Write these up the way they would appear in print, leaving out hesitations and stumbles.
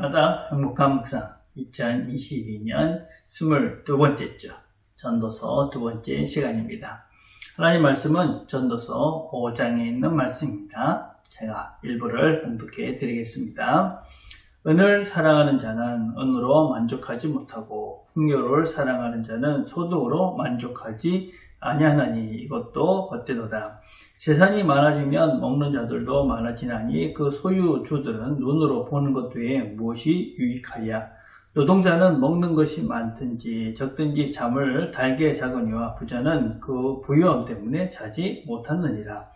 날마다 행복한 묵상 2022년 22번째죠. 전도서 두 번째 시간입니다. 하나님 말씀은 전도서 5장에 있는 말씀입니다. 제가 일부를 봉독해 드리겠습니다. 은을 사랑하는 자는 은으로 만족하지 못하고 풍요를 사랑하는 자는 소득으로 만족하지 아니하나니 이것도 헛되도다. 재산이 많아지면 먹는 자들도 많아지나니 그 소유주들은 눈으로 보는 것 외에 무엇이 유익하랴. 노동자는 먹는 것이 많든지 적든지 잠을 달게 자거니와 부자는 그 부유함 때문에 자지 못하느니라.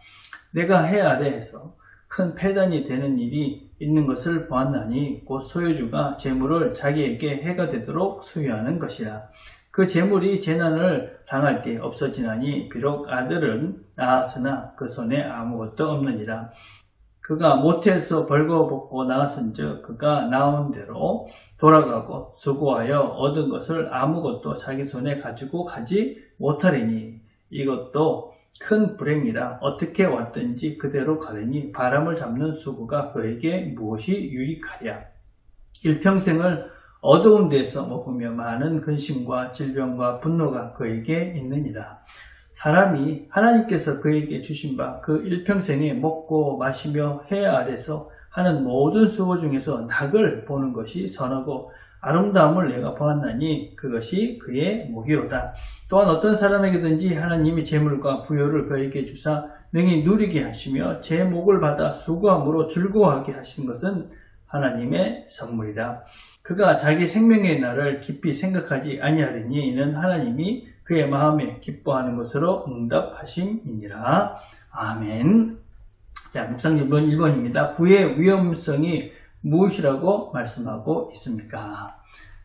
내가 해 아래에서 큰 패단이 되는 일이 있는 것을 보았나니 곧 소유주가 재물을 자기에게 해가 되도록 소유하는 것이라. 그 재물이 재난을 당할 때 없어지나니 비록 아들은 낳았으나 그 손에 아무것도 없느니라. 그가 모태에서 벌거벗고 낳았은즉 그가 낳은 대로 돌아가고 수고하여 얻은 것을 아무것도 자기 손에 가지고 가지 못하리니 이것도 큰 불행이라. 어떻게 왔든지 그대로 가려니 바람을 잡는 수고가 그에게 무엇이 유익하랴. 일평생을 어두운 데서 먹으며 많은 근심과 질병과 분노가 그에게 있느니라. 사람이 하나님께서 그에게 주신 바 그 일평생에 먹고 마시며 해 아래서 하는 모든 수고 중에서 낙을 보는 것이 선하고 아름다움을 내가 보았나니 그것이 그의 목이로다. 또한 어떤 사람에게든지 하나님이 재물과 부요를 그에게 주사 능히 누리게 하시며 제 목을 받아 수고함으로 즐거워하게 하신 것은 하나님의 선물이다. 그가 자기 생명의 날을 깊이 생각하지 아니하리니 이는 하나님이 그의 마음에 기뻐하는 것으로 응답하심이니라. 아멘. 자, 묵상집은 1번입니다. 부의 위험성이 무엇이라고 말씀하고 있습니까?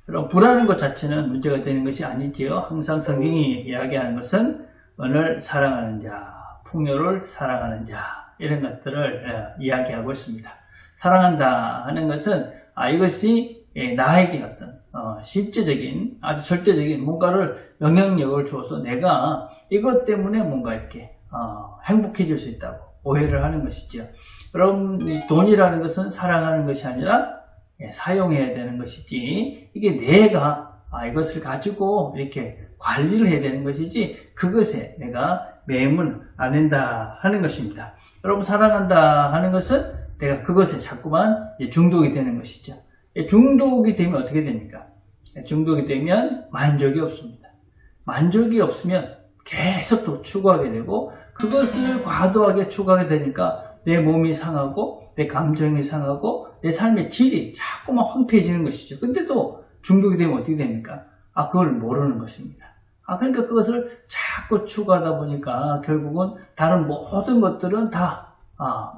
그럼 부라는 것 자체는 문제가 되는 것이 아니지요. 항상 성경이 이야기하는 것은 은을 사랑하는 자, 풍요를 사랑하는 자, 이런 것들을 이야기하고 있습니다. 사랑한다 하는 것은 이것이 나에게 어떤 실제적인 아주 절대적인 뭔가를 영향력을 주어서 내가 이것 때문에 뭔가 이렇게 행복해질 수 있다고 오해를 하는 것이죠. 여러분, 돈이라는 것은 사랑하는 것이 아니라 사용해야 되는 것이지, 이게 내가 이것을 가지고 이렇게 관리를 해야 되는 것이지 그것에 내가 매임은 안 된다 하는 것입니다. 여러분, 사랑한다 하는 것은 내가 그것에 자꾸만 중독이 되는 것이죠. 중독이 되면 어떻게 됩니까? 중독이 되면 만족이 없습니다. 만족이 없으면 계속 또 추구하게 되고, 그것을 과도하게 추구하게 되니까 내 몸이 상하고 내 감정이 상하고 내 삶의 질이 자꾸만 황폐해지는 것이죠. 근데 또 중독이 되면 어떻게 됩니까? 그걸 모르는 것입니다. 그러니까 그것을 자꾸 추구하다 보니까 결국은 다른 모든 것들은 다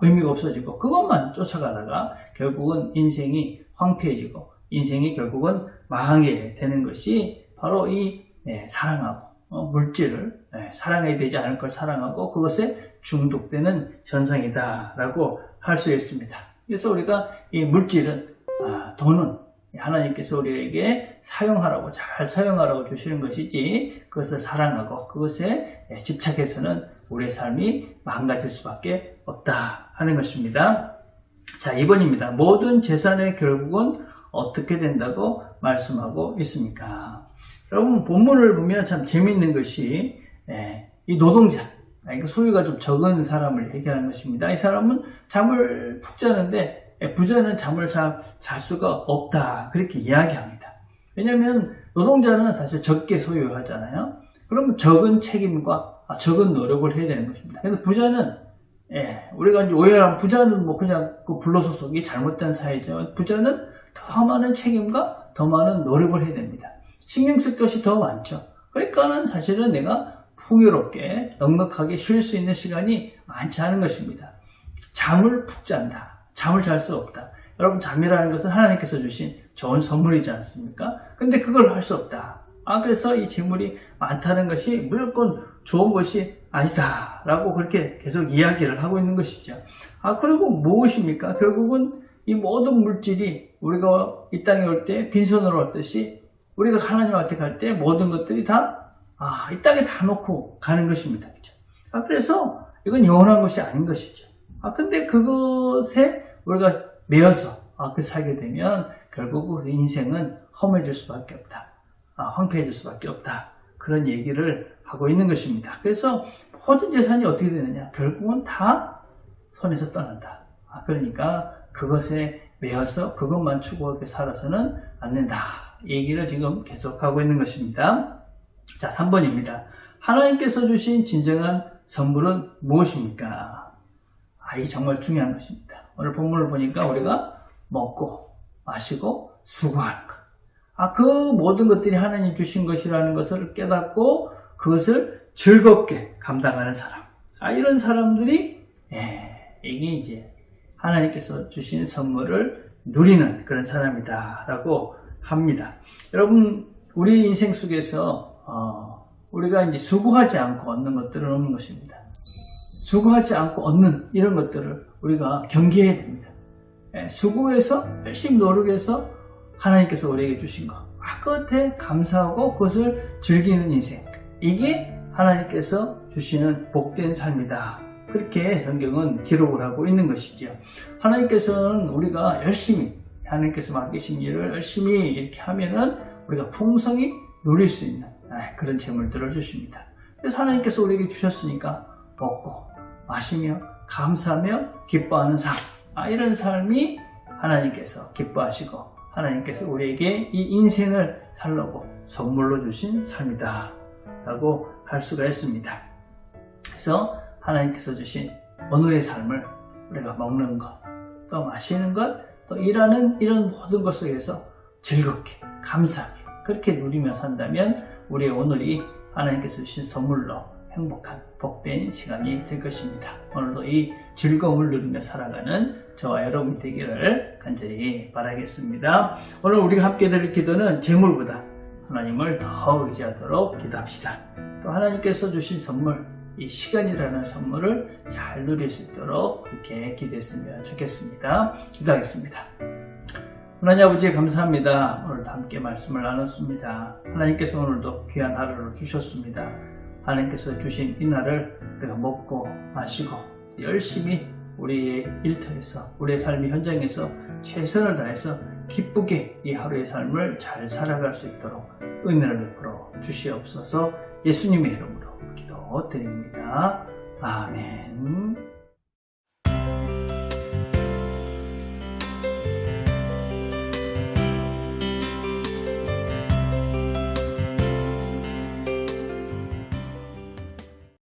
의미가 없어지고 그것만 쫓아가다가 결국은 인생이 황폐해지고 인생이 결국은 망하게 되는 것이 바로 이 사랑하고 물질을 사랑해야 되지 않을 걸 사랑하고 그것에 중독되는 현상이다라고 할 수 있습니다. 그래서 우리가 이 물질은 돈은 하나님께서 우리에게 사용하라고, 잘 사용하라고 주시는 것이지 그것을 사랑하고 그것에 집착해서는 우리의 삶이 망가질 수밖에 없다 하는 것입니다. 자, 2번입니다. 모든 재산의 결국은 어떻게 된다고 말씀하고 있습니까? 여러분, 본문을 보면 참 재미있는 것이 이 노동자, 그러니까 소유가 좀 적은 사람을 얘기하는 것입니다. 이 사람은 잠을 푹 자는데 부자는 잠을 잘 수가 없다, 그렇게 이야기합니다. 왜냐하면 노동자는 사실 적게 소유하잖아요. 그러면 적은 책임과 적은 노력을 해야 되는 것입니다. 그래서 부자는 우리가 이제 오해하면 부자는 뭐 그냥 그 불로소속이 잘못된 사회죠. 부자는 더 많은 책임과 더 많은 노력을 해야 됩니다. 신경 쓸 것이 더 많죠. 그러니까는 사실은 내가 풍요롭게 넉넉하게 쉴 수 있는 시간이 많지 않은 것입니다. 잠을 푹 잔다, 잠을 잘 수 없다. 여러분, 잠이라는 것은 하나님께서 주신 좋은 선물이지 않습니까? 근데 그걸 할 수 없다. 그래서 이 재물이 많다는 것이 무조건 좋은 것이 아니다 라고 그렇게 계속 이야기를 하고 있는 것이죠. 그리고 무엇입니까? 결국은 이 모든 물질이 우리가 이 땅에 올 때 빈손으로 왔듯이 우리가 하나님한테 갈 때 모든 것들이 다 이 땅에 다 놓고 가는 것입니다. 그렇죠? 그래서 이건 영원한 것이 아닌 것이죠. 근데 그것에 우리가 매여서 그 살게 되면 결국 우리 인생은 험해질 수밖에 없다. 황폐해질 수밖에 없다. 그런 얘기를 하고 있는 것입니다. 그래서 모든 재산이 어떻게 되느냐? 결국은 다 손에서 떠난다. 그러니까 그것에 매여서 그것만 추구하게 살아서는 안 된다. 얘기를 지금 계속하고 있는 것입니다. 자, 3번입니다. 하나님께서 주신 진정한 선물은 무엇입니까? 이게 정말 중요한 것입니다. 오늘 본문을 보니까 우리가 먹고 마시고 수고하는 것. 그 모든 것들이 하나님 주신 것이라는 것을 깨닫고 그것을 즐겁게 감당하는 사람. 이런 사람들이 이게 이제 하나님께서 주신 선물을 누리는 그런 사람이다라고 합니다. 여러분, 우리 인생 속에서 우리가 이제 수고하지 않고 얻는 것들은 없는 것입니다. 수고하지 않고 얻는 이런 것들을 우리가 경계해야 됩니다. 수고해서 열심히 노력해서 하나님께서 우리에게 주신 것, 그것에 감사하고 그것을 즐기는 인생, 이게 하나님께서 주시는 복된 삶이다. 그렇게 성경은 기록을 하고 있는 것이죠. 하나님께서는 우리가 열심히 하나님께서 맡기신 일을 열심히 이렇게 하면은 우리가 풍성히 누릴 수 있는 그런 재물들을 주십니다. 그래서 하나님께서 우리에게 주셨으니까 먹고 마시며 감사하며 기뻐하는 삶, 이런 삶이 하나님께서 기뻐하시고 하나님께서 우리에게 이 인생을 살려고 선물로 주신 삶이다 라고 할 수가 있습니다. 그래서 하나님께서 주신 오늘의 삶을 우리가 먹는 것, 또 마시는 것, 또 일하는 이런 모든 것 속에서 즐겁게 감사하게 그렇게 누리며 산다면 우리의 오늘이 하나님께서 주신 선물로 행복한 복된 시간이 될 것입니다. 오늘도 이 즐거움을 누리며 살아가는 저와 여러분이 되기를 간절히 바라겠습니다. 오늘 우리가 함께 드릴 기도는 재물보다 하나님을 더 의지하도록 기도합시다. 또 하나님께서 주신 선물, 이 시간이라는 선물을 잘 누릴 수 있도록 그렇게 기도했으면 좋겠습니다. 기도하겠습니다. 하나님 아버지 감사합니다. 오늘도 함께 말씀을 나눴습니다. 하나님께서 오늘도 귀한 하루를 주셨습니다. 하나님께서 주신 이 날을 우리가 먹고 마시고 열심히 우리의 일터에서 우리의 삶의 현장에서 최선을 다해서 기쁘게 이 하루의 삶을 잘 살아갈 수 있도록 은혜를 베풀어 주시옵소서. 예수님의 이름으로 기도드립니다. 아멘.